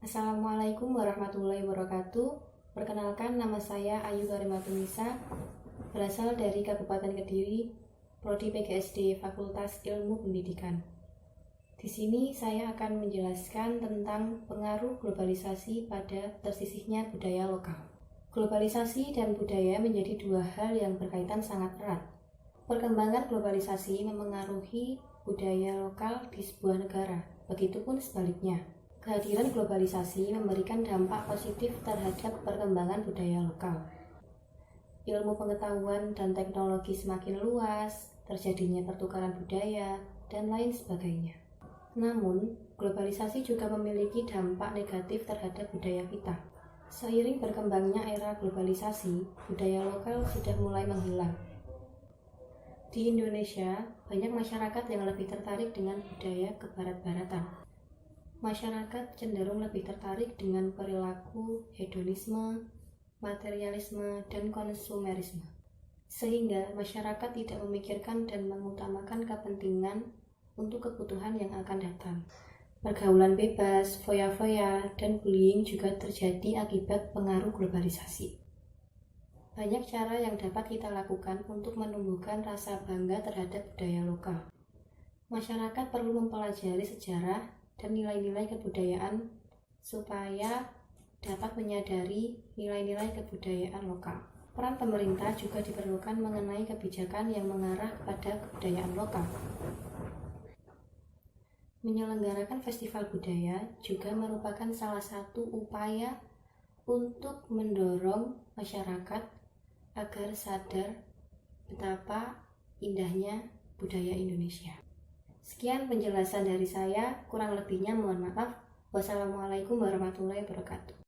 Assalamualaikum warahmatullahi wabarakatuh. Perkenalkan, nama saya Ayu Karimatunisa, berasal dari Kabupaten Kediri, Prodi PGSD Fakultas Ilmu Pendidikan. Di sini saya akan menjelaskan tentang pengaruh globalisasi pada tersisihnya budaya lokal. Globalisasi dan budaya menjadi dua hal yang berkaitan sangat erat. Perkembangan globalisasi memengaruhi budaya lokal di sebuah negara, begitupun sebaliknya. Kehadiran globalisasi memberikan dampak positif terhadap perkembangan budaya lokal. Ilmu pengetahuan dan teknologi semakin luas, terjadinya pertukaran budaya, dan lain sebagainya. Namun, globalisasi juga memiliki dampak negatif terhadap budaya kita. Seiring berkembangnya era globalisasi, budaya lokal sudah mulai menghilang. Di Indonesia, banyak masyarakat yang lebih tertarik dengan budaya kebarat-baratan. Masyarakat cenderung lebih tertarik dengan perilaku hedonisme, materialisme, dan konsumerisme. Sehingga masyarakat tidak memikirkan dan mengutamakan kepentingan untuk kebutuhan yang akan datang. Pergaulan bebas, foya-foya, dan bullying juga terjadi akibat pengaruh globalisasi. Banyak cara yang dapat kita lakukan untuk menumbuhkan rasa bangga terhadap budaya lokal. Masyarakat perlu mempelajari sejarah dan nilai-nilai kebudayaan supaya dapat menyadari nilai-nilai kebudayaan lokal. Peran pemerintah juga diperlukan mengenai kebijakan yang mengarah kepada kebudayaan lokal. Menyelenggarakan festival budaya juga merupakan salah satu upaya untuk mendorong masyarakat agar sadar betapa indahnya budaya Indonesia. Sekian penjelasan dari saya, kurang lebihnya mohon maaf. Wassalamualaikum warahmatullahi wabarakatuh.